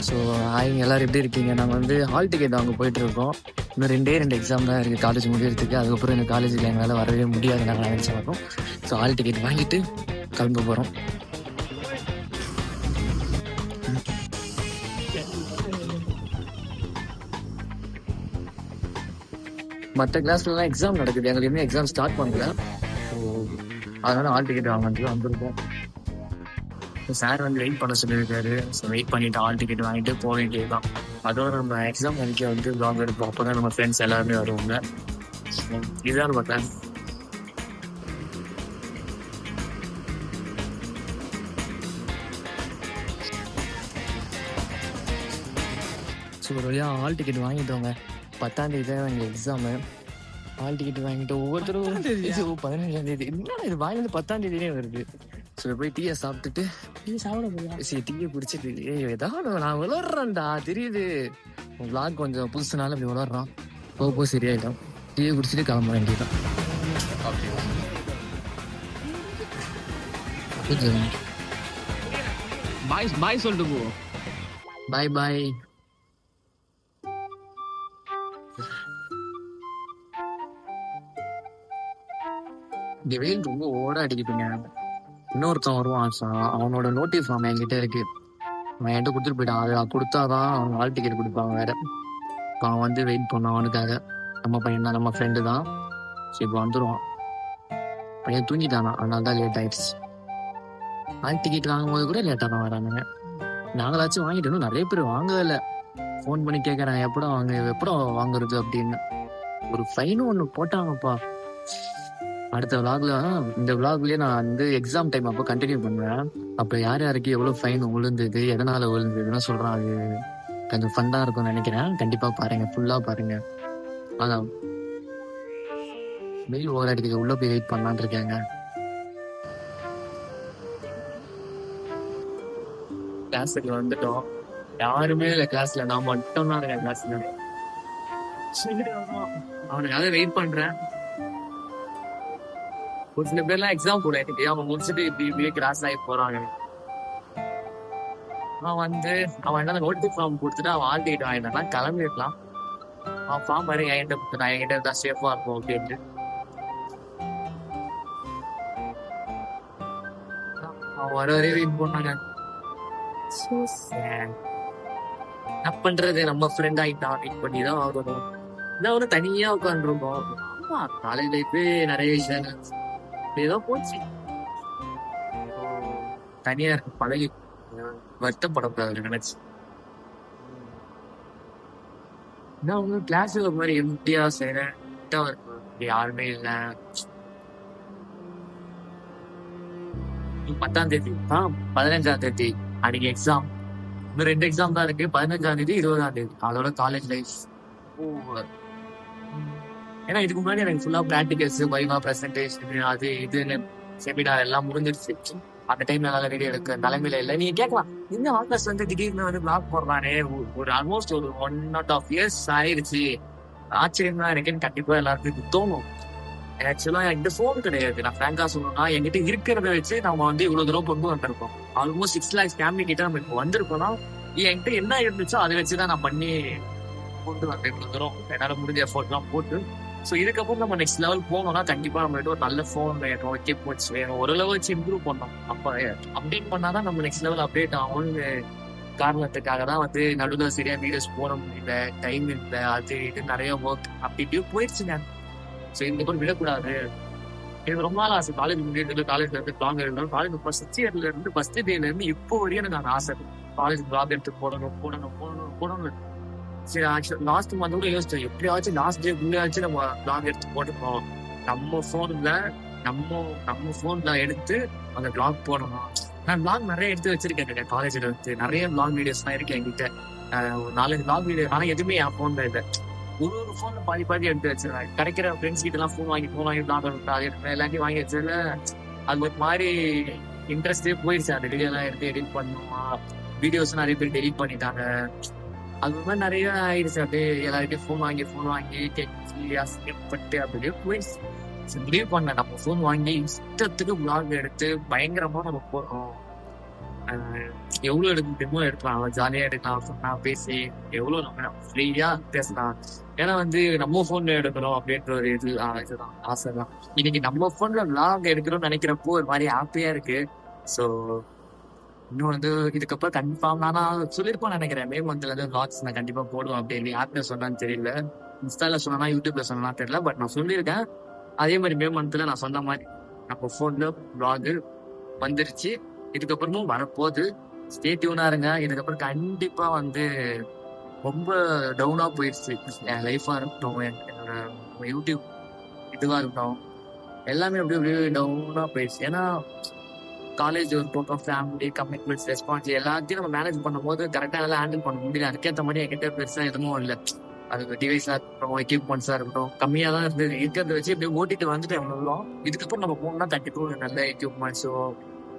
So எல்லாரும் எப்படி இருக்கீங்க? நாங்கள் வந்து ஹால் டிக்கெட் வாங்க போயிட்டுருக்கோம். இன்னும் 2 எக்ஸாம் தான் இருக்குது காலேஜ் முடியறதுக்கு. அதுக்கப்புறம் இந்த காலேஜில் எங்களால் வரவே முடியாது, நாங்கள் நினச்ச வரோம். ஸோ ஹால் டிக்கெட் வாங்கிட்டு கிளம்ப போகிறோம். மற்ற கிளாஸ்லாம் எக்ஸாம் நடக்குது, எங்களுக்கு இன்னும் எக்ஸாம் ஸ்டார்ட் பண்ணல. ஸோ அதனால் ஹால் டிக்கெட் வாங்கிட்டு வந்திருக்கோம். சார் வந்து வெயிட் பண்ண சொல்லியிருக்காரு. ஸோ வெயிட் பண்ணிட்டு ஹால் டிக்கெட் வாங்கிட்டு போக வேண்டியது தான். அதோட நம்ம எக்ஸாம் அன்றைக்கி வந்து வ்ளாக் எடுப்போம். அப்போ தான் நம்ம ஃப்ரெண்ட்ஸ் எல்லாருமே வருவாங்க. இதுதான் நம்ம பிளான். ஸோ ஒரு வழியாக ஹால் டிக்கெட் வாங்கிட்டோங்க. 10ஆம் தேதி தான் எங்கள் எக்ஸாமு. ஹால் டிக்கெட் வாங்கிட்டு ஒவ்வொருத்தரும் 15ஆம் தேதி. என்னடா இது வாங்கிட்டு 10ஆம் தேதியே வருது. ஸோ போய் டீயை சாப்பிட்டுட்டு டீயை குடிச்சிட்டு ஏதாவது நான் விளாட்றேன்டா தெரியுது. விளாக் கொஞ்சம் புதுசுனால அப்படி விளாட்றான். போக சரியாயிடும். டீயை குடிச்சிட்டு கிளம்ப வேண்டியதான். பாய் சொல்லிட்டு போ. பாய் பாய். இந்த வெயில் ரொம்ப ஓட அடிக்குதுங்க. இன்னொருத்தன் வருவான், அவனோட நோட்டீஸ் ஃபார்ம் என்கிட்ட இருக்கு. அவன் என்கிட்ட கொடுத்துட்டு போயிட்டான். அதை கொடுத்தாதான் அவன் ஹால் டிக்கெட் கொடுப்பாங்க வேற. இப்போ அவன் வந்து வெயிட் பண்ணான் அவனுக்காக. நம்ம பையன் தான், நம்ம ஃப்ரெண்டு தான். சரி இப்போ வந்துடுவான். பையன் தூங்கிட்டானா, அதனால தான் லேட் ஆயிடுச்சு. ஹால் டிக்கெட் வாங்கும்போது கூட லேட்டாக தான் வரானுங்க. நாங்களாச்சும் வாங்கிட்டு இன்னும் நிறைய பேர் வாங்கவே இல்லை. ஃபோன் பண்ணி கேட்குறேன் எப்படா வாங்குறது அப்படின்னு. ஒரு ஃபைனும் ஒன்று போட்டாங்கப்பா. அடுத்த விளாக்ல, இந்த விளாக்லயே நான் வந்து எக்ஸாம் டைம் அப்போ கண்டினியூ பண்ணுவேன். அப்போ யார் யாருக்கு எவ்வளோ ஃபைன் விழுந்தது, எதனால விழுந்ததுன்னு சொல்கிறேன். அது கொஞ்சம் ஃபண்டாக இருக்கும்னு நினைக்கிறேன். கண்டிப்பாக பாருங்க, ஃபுல்லாக பாருங்க. அதான் வெயில் ஓவர் அடிக்க உள்ள போய் வெயிட் பண்ணலான் இருக்காங்க. கிளாஸுக்கு வந்துட்டோம். யாருமே இல்லை கிளாஸ்ல, நான் மட்டும் தான் இருக்கேன் கிளாஸ்ல. அவனுக்காக வெயிட் பண்றேன். ஒரு சில பேர்லாம் எக்ஸாம் கூட அவன் முடிச்சுட்டு இப்படியே கிராஸ் ஆகி போறாங்க. அவன் என்ன நோட்டீஸ் ஃபார்ம் கொடுத்துட்டு அவன் ஹால் டிக்கெட் வாங்கிட்டான், கிளம்பிடலாம். அவன் ஃபார்ம் மாதிரி என்கிட்ட இருந்தா சேஃபா இருக்கும் அப்படின்ட்டு. அவன் வர வரையும் வெயிட் பண்ணாங்க. என்ன பண்றது, நம்ம ஃப்ரெண்ட் ஆகிட்டான், வெயிட் பண்ணி தான் ஆகணும். இதான் ஒன்று தனியா உட்காந்துருக்கோம். ஆமா, காலேஜ் லைஃபே நிறைய விஷயம் ஏதோ போச்சு. தனியா இருக்கு, பழகி வருத்தப்படக்கூடாது நினைச்சு. நான் உங்க கிளாஸ்ல மாதிரி எம்டியா செய்யறேன். யாருமே இல்லை. 10ஆம் தேதி 15ஆம் தேதி அன்னைக்கு எக்ஸாம். இன்னும் 2 எக்ஸாம் தான் இருக்கு. 15ஆம் தேதி 20ஆம் தேதி அதோட காலேஜ் லைஃப். ஏன்னா இதுக்கு முன்னாடி எனக்கு ஃபுல்லா பிராக்டிகல்ஸ், வைவா, பிரசன்டேஷன், அது இதுன்னு செமினார் எல்லாம் முடிஞ்சிருச்சு. அந்த டைம்ல என்னால வீடியோ எடுக்க நிலைமையில இல்லை. நீங்க கேட்கலாம், இந்த ஆகஸ்ட் வந்து திடீர்னு வந்து பிளாக் போடுறானே, ஒரு ஆல்மோஸ்ட் ஒரு 1.5 years ஆயிடுச்சு. ஆச்சரியம் தான் எனக்குன்னு கண்டிப்பா எல்லாருக்கும் தோணும். ஆக்சுவலா என்கிட்ட ஃபோன் கிடையாது. நான் ஃப்ராங்கா சொல்லணும்னா, என்கிட்ட இருக்கிறத வச்சு நம்ம வந்து இவ்வளவு தூரம் கொண்டு வந்திருக்கோம். ஆல்மோஸ்ட் 6 lakhs ஃபேமிலி கிட்ட நம்ம இப்போ வந்திருக்கோம்னா, என்கிட்ட என்ன இருந்துச்சோ அதை வச்சுதான் நான் பண்ணி கொண்டு வந்தேன் இவ்வளவு தூரம். என்னால முடிஞ்ச எஃபோர்ட் எல்லாம் போட்டு. ஸோ இதுக்கப்புறம் நம்ம நெக்ஸ்ட் லெவல் போகணும்னா கண்டிப்பா நம்ம ஒரு நல்ல ஃபோன் வேணும், எக்யூப்மெண்ட்ஸ் வேணும், ஒரு லெவல் வச்சு இம்ப்ரூவ் பண்ணணும். அப்ப அப்டேட் பண்ணாதான் நம்ம நெக்ஸ்ட் லெவல் அப்டேட் ஆகும்னு காரணத்துக்காக தான் வந்து நடுவில் சரியா வீடியோஸ் போட முடியல, டைம் இல்லை, அது இது நிறைய ஒர்க் அப்படி இப்படியும் போயிடுச்சுங்க. ஸோ இதுக்கப்புறம் விடக்கூடாது. எனக்கு ரொம்ப நாள் ஆசை. காலேஜ் முடியல, காலேஜ்ல இருந்து பிளாக் இருந்தாலும் காலேஜ் ஃபர்ஸ்ட் இயர்ல இருந்து ஃபர்ஸ்ட் டேல இருந்து இப்போ வரையும் எனக்கு அந்த ஆசை. காலேஜ் பிளாக் எடுத்து போடணும். சரி, ஆக்சுவலா லாஸ்ட் மந்த் கூட யோசிச்சோம், எப்படியாச்சும் லாஸ்ட் டே முன்னாச்சும் நம்ம பிளாக் எடுத்து போட்டுக்கணும். நம்ம போன்ல எடுத்து அந்த பிளாக் போடணும். நான் பிளாக் நிறைய எடுத்து வச்சிருக்கேன். காலேஜ்ல இருந்து நிறைய பிளாக் வீடியோஸ் தான் இருக்கு என்கிட்ட. ஒரு 4 பிளாக் வீடியோ, ஆனா எதுவுமே என் போன்ல இல்லை. ஒரு போன்ல பாதி எடுத்து வச்சிருக்கேன். கிடைக்கிற ஃப்ரெண்ட்ஸ் கிட்ட எல்லாம் போன் வாங்கி பிளாக் எடுத்து எல்லாத்தையும் வாங்கி வச்சதுல அது ஒரு மாதிரி இன்ட்ரெஸ்டே போயிடுச்சு. அந்த வீடியோ எல்லாம் எடுத்து எடிட் பண்ணுமா, வீடியோஸ் நிறைய பேர் டெலிட் பண்ணிட்டாங்க. அது மாதிரி நிறைய ஆயிடுச்சு. அப்படியே எல்லாருக்கிட்டையும் ஃபோன் வாங்கி கெஞ்சி அசிங்கப்பட்டு அப்படியே போயிடுச்சு. முடிவு பண்ண, நம்ம ஃபோன் வாங்கி இஷ்டத்துக்கு vlog எடுத்து பயங்கரமா நம்ம போடுறோம். எவ்வளவு எடுக்க முடியுமோ எடுக்கலாம். அவன் ஜாலியா எடுக்கலாம், சொன்னா பேசி எவ்வளவு நம்ம ஃப்ரீயா பேசலாம். ஏன்னா வந்து நம்ம போன்ல எடுக்கணும் அப்படின்ற ஒரு இதுதான் ஆசை தான். இன்னைக்கு நம்ம போன்ல vlog எடுக்கணும்னு நினைக்கிறப்போ ஒரு மாதிரி ஹாப்பியா இருக்கு. ஸோ இன்னும் வந்து இதுக்கப்புறம் கன்ஃபார்ம் நான் சொல்லியிருப்பேன் நினைக்கிறேன். மே மந்த்ல இருந்து vlogs நான் கண்டிப்பா போடுவேன் அப்படின்னு. யார்கிட்ட சொன்னான்னு தெரியல, இன்ஸ்டால சொன்னா யூடியூப்ல சொன்னா தெரியல, பட் நான் சொல்லியிருக்கேன். அதே மாதிரி மே மந்த்ல நான் சொன்ன மாதிரி நம்ம போன்ல vlog வந்துருச்சு, இதுக்கப்புறமும் வரப்போகுது. ஸ்டே டியூனா இருங்க. இதுக்கப்புறம் கண்டிப்பா வந்து ரொம்ப டவுனா போயிடுச்சு என் லைஃபா இருக்கட்டும், என்னோட யூடியூப் இதுவா இருக்கட்டும், எல்லாமே அப்படியே அப்படியே டவுனா போயிடுச்சு. ஏன்னா காலேஜ் ஒரு பக்கம், ஃபேமிலி கமிட்மெண்ட்ஸ், ரெஸ்பான்ஸ் எல்லாத்தையும் நம்ம மேனேஜ் பண்ணும்போது கரெக்டாக எல்லாம் ஹேண்டில் பண்ண முடியல. அதுக்கேற்ற மாதிரி என்கிட்ட பெருசா எதுவும் இல்லை. அது டிவைஸா இருக்கட்டும், எக்யூப்மெண்ட்ஸா இருக்கட்டும், கம்மியா தான் இருந்தது. இருக்கிறத வச்சு இப்படியே ஓட்டிட்டு வந்துட்டு எவ்வளோ. இதுக்கப்புறம் நம்ம போகணும்னா கண்டிப்பா ஒரு நல்ல எக்யூப்மெண்ட்ஸோ,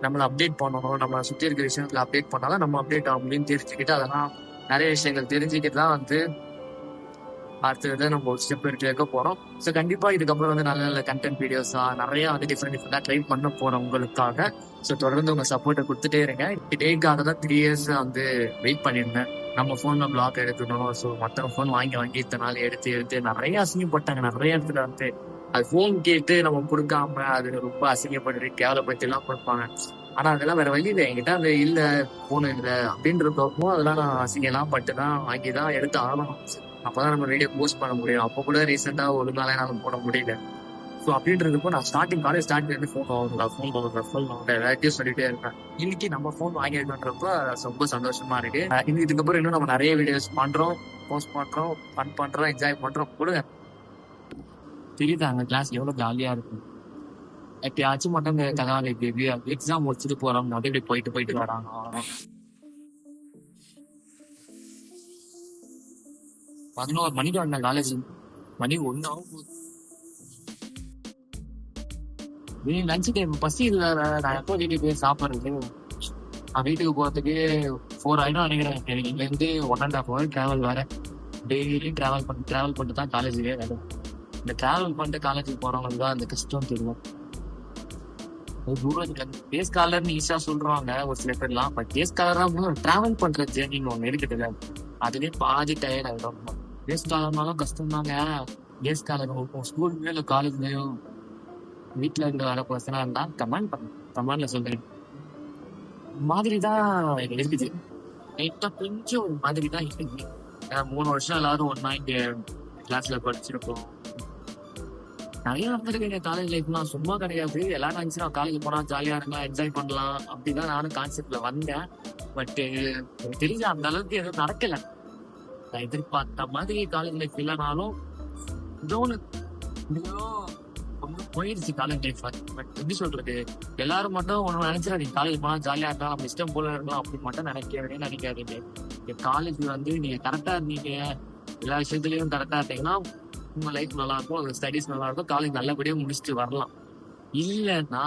நம்மளை அப்டேட் பண்ணணும், நம்ம சுற்றி இருக்கிற விஷயத்துல அப்டேட் பண்ணாதான் நம்ம அப்டேட் ஆகும் அப்படின்னு தெரிஞ்சுக்கிட்டு, அதெல்லாம் நிறைய விஷயங்கள் தெரிஞ்சுக்கிட்டு தான் வந்து அடுத்தது நம்ம ஒரு ஸ்டெப் எடுத்து வைக்க போறோம். ஸோ கண்டிப்பா இதுக்கப்புறம் வந்து நல்ல நல்ல கண்டென்ட் வீடியோஸா நிறைய வந்து டிஃப்ரெண்டா ட்ரை பண்ண போறோம் உங்களுக்காக. ஸோ தொடர்ந்து உங்க சப்போர்ட்டை கொடுத்துட்டே இருங்க. டேக்காக தான் 3 years வந்து வெயிட் பண்ணியிருந்தேன். நம்ம போன்ல பிளாக் எடுக்கணும். ஸோ மற்ற போன் வாங்கி இத்தனை நாள் எடுத்து நிறைய அசிங்கப்பட்டாங்க. நிறைய இடத்துல வந்து அது போன் கேட்டு நம்ம கொடுக்காம அது ரொம்ப அசிங்கப்பட்டு கேவலப்படுத்தி எல்லாம் கொடுப்பாங்க. ஆனா அதெல்லாம் வேற வழி இல்லை. என்கிட்ட அது இல்ல, போன் இல்லை அப்படின்றப்போ அதெல்லாம் நான் அசிங்கெல்லாம் பட்டு தான் வாங்கி தான் எடுத்து ஆகணும். அப்பதான் நம்ம வீடியோ போஸ்ட் பண்ண முடியும். அப்போ கூட ரீசெண்டா ஒரு நாளே என்னால போட முடியல. ஸோ அப்படின்றதுப்போ நான் காலேஜ் ஸ்டார்ட் பண்ணி ஃபோன் எல்லாத்தையும் சொல்லிட்டே இருப்பேன். இன்னைக்கு நம்ம ஃபோன் வாங்கியிருக்கோன்றப்ப ரொம்ப சந்தோஷமா இருக்கு. இதுக்கப்புறம் இன்னும் நம்ம நிறைய வீடியோஸ் பண்றோம், போஸ்ட் பண்றோம், ஃபன் பண்றோம், என்ஜாய் பண்றோம். கொடுங்க தெரியுதா அந்த கிளாஸ் எவ்வளவு ஜாலியா இருக்கும். எப்பயாச்சும் மட்டும் இந்த கதாநாயகி எக்ஸாம் முடிச்சுட்டு போறோம், அது இப்படி போயிட்டு வராங்க. 11 மணிக்கு வந்தேன் காலேஜ். மணி 1 ஆகும். நீ லஞ்ச் டைம் பசி இல்லை, நான் எப்போ வீட்டுக்கு போய் சாப்பிட்றது. நான் வீட்டுக்கு போகிறதுக்கு 4 ஆயிடும் நினைக்கிறேன். எனக்கு இங்கேருந்து 1.5 hour ட்ராவல் வேற. டெய்லியும் ட்ராவல் பண்ணிட்டு தான் காலேஜுக்கே வரும். இந்த ட்ராவல் பண்ணிட்டு காலேஜுக்கு போகிறவங்களுக்கு தான் அந்த கஷ்டம் தெரியும். தூரம் டேஸ் காலர்னு ஈஸியா சொல்றாங்க ஒரு சில பேர்லாம். பட் டேஸ் காலர் ட்ராவல் பண்ற ஜேர்னின்னு ஒன்று இருக்குது. அதுலேயே பாதி டயர்ட் ஆகிடும். டேஸ் காலர்னாலும் கஷ்டம் தாங்க. டேஸ் காலர் ஸ்கூல்லையோ இல்லை காலேஜ்லயோ வீட்டுல இருந்து வர பர்சனா இருந்தா கமெண்ட்ல சொல்றேன். மாதிரி தான் இருக்குது. கொஞ்சம் ஒரு மாதிரி தான் இருக்குது. 3 வருஷம் எல்லாரும் ஒன்னா இங்க கிளாஸ்ல படிச்சிருக்கோம். நிறைய நடந்திருக்கு காலேஜ் லைஃப்லாம், சும்மா கிடையாது. எல்லாரும் நினைச்சு நான் காலேஜ் போனா ஜாலியா இருக்கலாம், என்ஜாய் பண்ணலாம் அப்படிதான் நானும் கான்செப்ட்ல வந்தேன். பட் தெரிஞ்ச அந்த அளவுக்கு எதுவும் நடக்கல. நான் எதிர்பார்த்த மாதிரி காலேஜ் லைஃப் இல்லைனாலும் போயிடுச்சு காலேஜ் லைஃப். பட் எப்படி சொல்றது, எல்லாரும் மட்டும் ஒண்ணு நினைச்சிடாதீங்க காலேஜ் போனா ஜாலியா இருக்கலாம், நம்ம இஷ்டம் போல இருக்கலாம் அப்படின்னு மட்டும் நினைக்காதீங்க. காலேஜ் வந்து நீங்க கரெக்டா இருந்தீங்க, எல்லா விஷயத்துலயும் கரெக்டா இருந்தீங்கன்னா உங்க லைஃப் நல்லா இருக்கும், ஸ்டடிஸ் நல்லா இருக்கும், காலேஜ் நல்லபடியா முடிச்சுட்டு வரலாம். இல்லைன்னா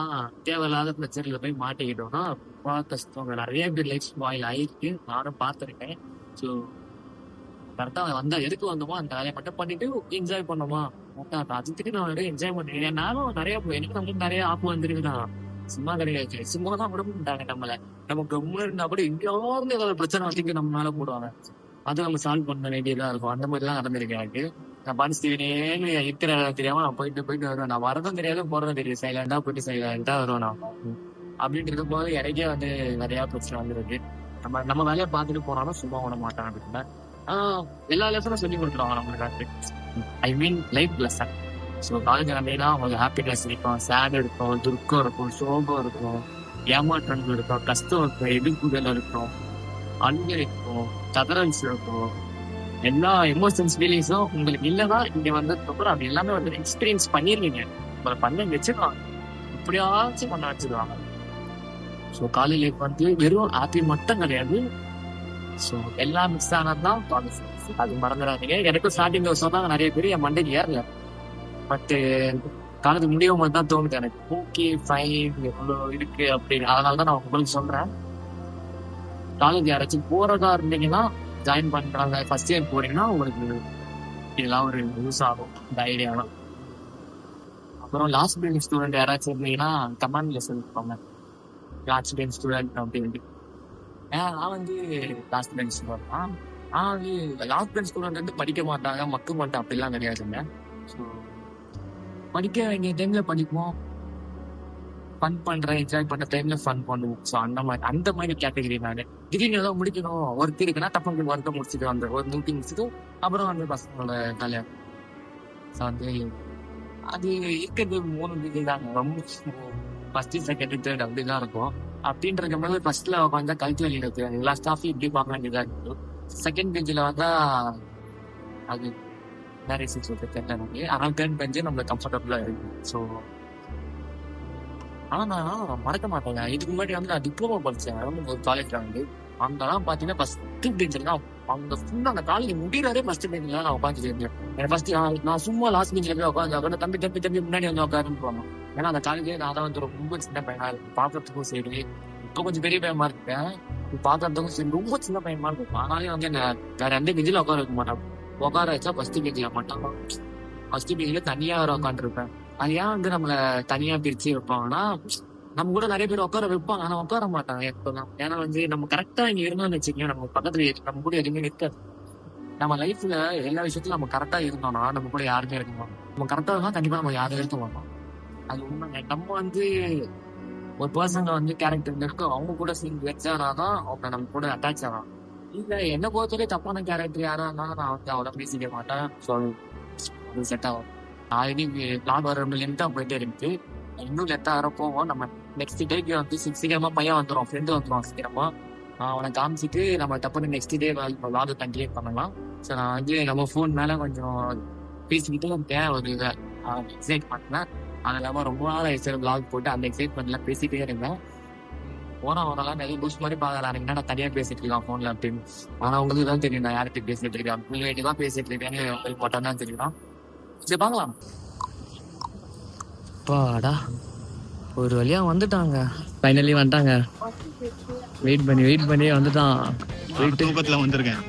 தேவையில்லாத பிரச்சனையில போய் மாட்டிக்கிட்டோம்னா ரொம்ப கஷ்டம். நிறைய பேர் லைஃப் ஸ்பாயில் ஆயிருக்கு, நானும் பார்த்துருக்கேன். ஸோ கரெக்டா வந்தா எதுக்கு வந்தோமோ அந்த வேலையை மட்டும் பண்ணிட்டு என்ஜாய் பண்ணோமா, அதுக்கு நான் என்ஜாய் பண்ணிருக்கேன். நானும் நிறைய எனக்கு நம்மளுக்கு நிறைய ஆப்பு வந்துருக்குதான், சும்மா கிடையாது. சும்மா தான் விட மாட்டாங்க நம்மள. நமக்கு முன்னாடி இருந்தா கூட எங்கேயாவது ஏதாவது பிரச்சனை வச்சுக்கு நம்ம மேல போடுவாங்க. அதை நம்ம சால்வ் பண்ண வேண்டியதா இருக்கும். அந்த மாதிரி எல்லாம் நடந்திருக்கு எனக்கு. நான் படிச்சுட்டேனே இருக்கிற தெரியாம நான் போயிட்டு வருவேன். நான் வரதும் தெரியாது, போறதும் தெரியாது. சைலண்டா போயிட்டு சைலண்டா வருவேன் நான். அப்படின்ட்டு போது எனக்கே வந்து நிறைய பிரச்சனை வந்துருக்கு. நம்ம வேலையை பார்த்துட்டு போனாலும் சும்மா விட மாட்டான் அப்படின்னு. எல்லா லெசனும் சொல்லி கொடுத்துருவாங்க நம்மளுக்கு. I mean life lesson. So college வந்தீங்கன்னா உங்களுக்கு ஹாப்பினஸ் இருக்கும், சேட் இருக்கும், துர்க்கம் இருக்கும், சோகம் இருக்கும், ஏமாற்றங்கள் இருக்கும், கஷ்டம் இருக்கும், எதிர்ப்புகள் இருக்கும், அன்பு இருக்கும், கதறல்ஸ் இருக்கும். எல்லா எமோஷன்ஸ் ஃபீலிங்ஸும் உங்களுக்கு இல்லைன்னா இங்க வந்ததுக்கப்புறம் அப்படி எல்லாமே வந்து எக்ஸ்பீரியன்ஸ் பண்ணிருவீங்க. உங்களை பண்ண வச்சிருவாங்க, எப்படியாச்சும் பண்ண வச்சிருவாங்க. ஸோ காலேஜ் லைஃப் வந்து வெறும் ஹாப்பி மட்டும் கிடையாது. ஸோ எல்லாம் மிக்ஸ் ஆனதுதான் காலேஜ். அது மறந்துடாதீங்க. எனக்கும் ஸ்டார்டிங்ல சொன்னாங்க நிறைய பேர், என் மண்டைக்கு ஏறல. பட் காலேஜ் முடியும் போது தான் தோணுது எனக்கு, ஓகே ஃபைன் எவ்வளோ இருக்கு அப்படின்னு. அதனாலதான் நான் உங்களுக்கு சொல்றேன், காலேஜ் யாராச்சும் போறதா இருந்தீங்கன்னா ஜாயின் பண்றாங்க, ஃபர்ஸ்ட் இயர் போறீங்கன்னா உங்களுக்கு இதெல்லாம் ஒரு யூஸ் ஆகும் இந்த ஐடியாலாம். அப்புறம் லாஸ்ட் பெஞ்ச் ஸ்டூடெண்ட் யாராச்சும் இருந்தீங்கன்னா கமெண்ட்ல சொல்லிருப்பாங்க லாஸ்ட் பெஞ்ச் ஸ்டூடெண்ட் அப்படின்ட்டு. நான் வந்து லாஸ்ட் பெஞ்ச் தான். நான் வந்து லாஸ்ட் பெஞ்ச் ஸ்டூடெண்ட் வந்து படிக்க மாட்டாங்க, மக்க மாட்டேன் அப்படிலாம் கிடையாதுங்க. ஸோ படிக்க வேண்டிய டைம்ல படிப்போம், ஃபன் பண்றேன், என்ஜாய் பண்ண டைம்ல ஃபன் பண்ணுவோம். ஸோ அந்த மாதிரி கேட்டகரி நான். திடீர்னு ஏதோ முடிக்கணும், ஒர்க் இருக்குன்னா தப்பு ஒர்க்கை முடிச்சுட்டு வந்து ஒரு மீட்டிங் முடிச்சுட்டு அப்புறம் வந்து பசங்களோட கல்யாணம். ஸோ வந்து அது இருக்கிறது 3 டிகிரி தாங்க. ரொம்ப ஃபர்ஸ்ட் செகண்ட் தேர்ட் அப்படிதான் இருக்கும். அப்படின்ற போது ஃபர்ஸ்ட்ல உட்காந்தா கல்ச்சு வழி இருக்கு, எல்லா ஸ்டாஃபையும் இப்படி பார்க்க வேண்டியதா இருக்கு. செகண்ட் பெஞ்சில் வந்தா அது நிறைய சொல்றது தெரியல நமக்கு. ஆனால் தேர்ட் பெஞ்சு நம்மளுக்கு கம்ஃபர்டபுளா இருக்கு. ஸோ ஆனா நான் மறக்க மாட்டேங்க. இதுக்கு முன்னாடி வந்து நான் டிப்ளமோ படிச்சேன் ஒரு காலேஜ்ல வந்து. அங்கெல்லாம் பாத்தீங்கன்னா ஃபர்ஸ்ட் பெஞ்சில் தான் அவங்க ஃபுல்லா அந்த காலேஜ் முடியறதே ஃபர்ஸ்ட் பெஞ்சில் தான் நான் உட்காந்துட்டு இருந்தேன். எனக்கு ஃபர்ஸ்ட் நான் சும்மா லாஸ்ட் பெஞ்சில் போய் உட்காந்து தம்பி தம்பி தம்பி முன்னாடி வந்து உட்காருன்னு போனோம். ஏன்னா அந்த காலேஜே நான் தான் வந்து ரொம்ப சின்ன பையனா இருக்கு பாக்குறதுக்கும் சரி. இப்போ கொஞ்சம் பெரிய பையமா இருக்கேன், பாக்குறதுக்கும் சரி ரொம்ப சின்ன பையமா இருக்கும். ஆனாலும் வந்து என்ன வேற எந்த பெஞ்சில உட்கார வைக்க மாட்டேன். உட்கார வச்சா ஃபர்ஸ்ட் பெஞ்சில மட்டும் ஃபர்ஸ்ட் பெஞ்சில தனியா வர உட்காந்துருப்பேன். அது ஏன் வந்து நம்மள தனியா பிரிச்சு வைப்பாங்கன்னா, நம்ம கூட நிறைய பேர் உட்கார வைப்பாங்க, ஆனா உட்கார மாட்டாங்க எப்பதான். ஏன்னா வந்து நம்ம கரெக்டா இங்க இருந்தோம்னு வச்சுக்கோங்க, நம்ம பக்கத்துல நம்ம கூட எதுவுமே நிற்காது. நம்ம லைஃப்ல எல்லா விஷயத்திலும் நம்ம கரெக்டா இருந்தோம்னா நம்ம கூட யாருமே இருக்க மாட்டோம். நம்ம கரெக்டா இருந்தா கண்டிப்பா நம்ம யாரும் இருக்க மாட்டோம். அது உண்மைங்க. நம்ம வந்து ஒரு பர்சன்ல வந்து கேரக்டர் இருக்கு, அவங்க கூட சேர்ந்து வச்சானாதான் அவங்க நம்ம கூட அட்டாச் ஆகலாம். இல்ல என்ன பொறுத்தவரை தப்பான கேரக்டர் யாரா இருந்தாலும் நான் வந்து அவ்வளோ பேசிக்க மாட்டேன். ஸோ அது செட் ஆகும். ஆல்ரெடி பிளாக் வர லென்த்தா போயிட்டே இருக்கு, இன்னும் லென்த்தா வர போவோம். நம்ம நெக்ஸ்ட் டேக்கு வந்து சீக்கிரமா பையன் வந்துடும், ஃப்ரெண்டு வந்துடும் சீக்கிரமா. அவனை காமிச்சிட்டு நம்ம டப்புன்னு நெக்ஸ்ட் டே விளாக் கண்டினியூ பண்ணலாம். ஸோ நான் வந்து நம்ம ஃபோன் மேல கொஞ்சம் பேசிக்கிட்டே இருக்கேன், ஒரு இதை எக்ஸைட் பண்ணேன். அது இல்லாமல் ரொம்ப நாள் ஆயிடுச்சு விளாக் போட்டு அந்த எக்ஸைட்மெண்ட்ல பேசிட்டே இருந்தேன். வரலாம் நிறைய பூஸ்ட் மாதிரி பாக்குறாங்க, நான் தனியா பேசிட்டு இருக்கேன் ஃபோன்ல அப்படின்னு. ஆனா உங்களுக்கு தான் தெரியும் நான் யார்கிட்ட பேசிட்டு இருக்கேன், பிள்ளைகிட்ட தான் பேசிட்டு இருக்கேன்னு மட்டும் தான் தெரியும். சரி பார்க்கலாம். பாடா ஒரு வழியா வந்துட்டாங்க, ஃபைனலி வந்துட்டாங்க. வெயிட் பண்ணி வந்துட்டான். தூக்கத்துல வந்திருக்கேன்.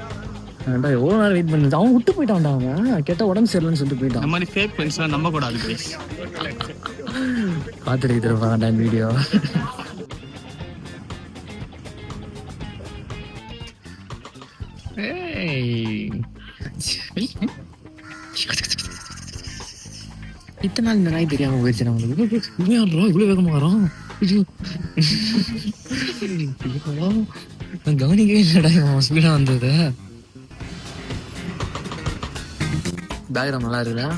எவ்வளவு நேரம் வெயிட் பண்ணி அவன் விட்டு போயிட்டான்டா. அவன் கேட்டா உடம்பு சரியில்லைன்னு சொல்லிட்டு போயிட்டான். இந்த மாதிரி ஃபேக் ஃப்ரெண்ட்ஸ்லாம் நம்ப கூடாது கைஸ். பார்த்துட்டு இருப்பாங்கடா வீடியோ. இத்தனை நாள் இந்த நாய் தெரியாம போயிடுச்சு நம்மளுக்கு. இவ்வளவு வேகமா வரும், நான் கவனிக்கவே இல்லடா இவன் ஸ்பீடா வந்தது. பேக்ரவுண்ட் நல்லா இருக்குதா?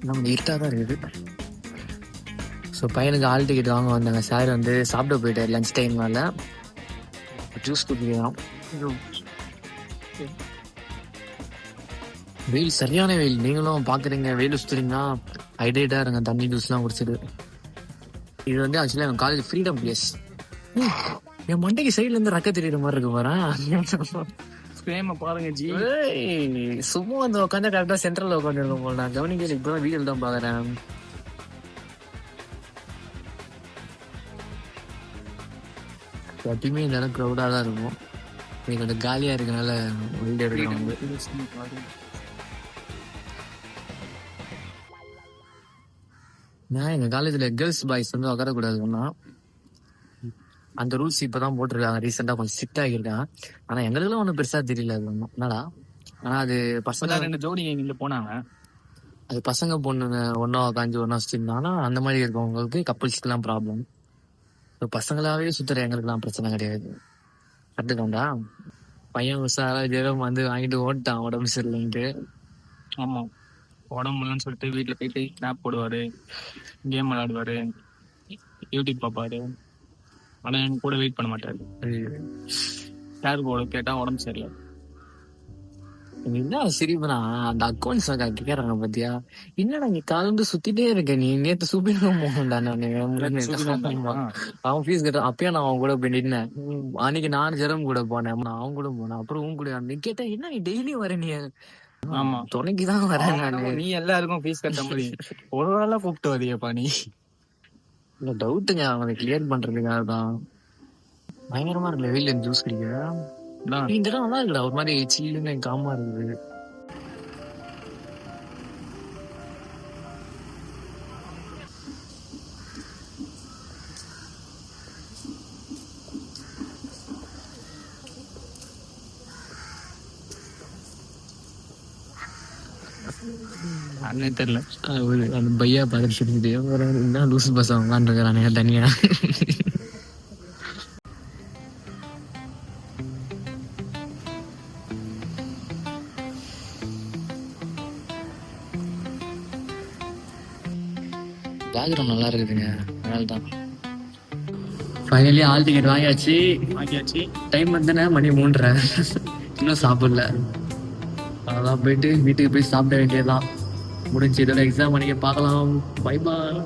நம்ம இருட்டா தான் இருக்குது. ஸோ பையனுக்கு ஹால் டிக்கெட் வாங்க வந்தாங்க. சார் வந்து சாப்பிட போயிட்டார் லஞ்ச் டைம் மேல. ஜூஸ் குடிக்கிறோம். வெயில் சரியான வெயில், நீங்களும் பாக்குறீங்க. வெயில் சுத்துறீங்கன்னா ஹைட்ரேட்டா இருங்க, தண்ணி ஜூஸ்லாம் குடிச்சிட்டு. இது வந்து ஆக்சுவலா என் காலேஜ் ஃப்ரீடம் பிளேஸ். என் மண்டைக்கு சைட்ல இருந்து ரக்க தெரியுற மாதிரி இருக்கு பாரு. பாருங்க ஜி, சும்மா வந்து உட்காந்து கரெக்டா சென்ட்ரல்ல உட்காந்துருக்கோம் போல. நான் கவனிக்கல, இப்பதான் வீடியோ தான் பாக்குறேன். எப்பயுமே இந்த இடம் க்ரௌடா தான் இருக்கும். எங்களோட காலியா இருக்கனால வீடியோ எடுக்கிறவங்க. நான் எங்க காலேஜ்ல கேர்ள்ஸ் பாய்ஸ் வந்து உட்காரக்கூடாதுன்னா அந்த ரூல்ஸ் இப்பதான் போட்டிருக்காங்க, ரீசெண்டா கொஞ்சம் ஸ்ட்ரிக்ட் ஆகிருக்காங்க. ஆனா எங்களுக்குலாம் ஒன்றும் பெருசா தெரியல அது ஒன்றும் என்னடா. ஆனா அது பசங்க 2 ஜோடி இங்க போனாங்க. அது பசங்க பொண்ணுங்க ஒன்னா உட்காந்து ஒன்னா சுத்திருந்தாங்கன்னா அந்த மாதிரி இருக்கவங்களுக்கு கப்புள்ஸ்க்குலாம் ப்ராப்ளம். பசங்களாவே சுத்துற எங்களுக்குலாம் பிரச்சனை கிடையாது. கட்டுக்கோண்டா பையன் உஷாரா ஜெரம் வந்து வாங்கிட்டு ஓட்டான் உடம்பு சரியில்லைன்ட்டு. ஆமா, உடம்புலன்னு சொல்லிட்டு வீட்டுல போயிட்டு ஸ்னாப் போடுவாரு, கேம் விளையாடுவாரு, யூடியூப் பார்ப்பாரு. ஆனா என் கூட வெயிட் பண்ண மாட்டாரு. யார் கூட கேட்டா உடம்பு சரியில்லை. என்ன சிரிப்புனா அந்த அக்கௌண்ட்ஸ் கேக்குறாங்க பாத்தியா, என்னடா நீ கலந்து சுத்திட்டே இருக்க, நீ நேத்து சூப்பிங் போகணும்டா. அவன் ஃபீஸ் கட்ட அப்பயே நான் அவன் கூட போய் நின்னேன். அன்னைக்கு நான் ஜெரம் கூட போனேன், நான் அவன் கூட போனேன். அப்புறம் உன் கூட நீ கேட்டா என்ன நீ டெய்லி வர, நீ ஆமா துணைக்குதான் வரேன் நானு. நீ எல்லாருக்கும் ஃபீஸ் கட்ட முடியும், ஒரு நாளா கூப்பிட்டு வரியாப்பா நீ. இல்ல டவுட்டுங்க, அவனை கிளியர் பண்றதுக்காக தான். பயங்கரமா இருக்குல்ல வெயில ஜூஸ் குடிக்க. இந்த இடம் நல்லா இருக்குடா, ஒரு மாதிரி சில்லுன்னு காமா இருக்குது. யாருன்னே தெரியல. அந்த பையா பார்த்துட்டு சிரிச்சுட்டு என்ன லூசு பஸ் உட்காந்துருக்கிறானுங்க தனியா. பேக்ரவுண்ட் நல்லா இருக்குதுங்க, அதனால தான். ஃபைனலி ஆல் டிக்கெட் வாங்கியாச்சு. டைம் வந்தேன்னா மணி 3:30, இன்னும் சாப்பிடல. அதான் போயிட்டு வீட்டுக்கு போய் சாப்பிட வேண்டியதுதான். முடிஞ்சு இதோட எக்ஸாம் அன்னைக்கு பார்க்கலாம். Bye bye.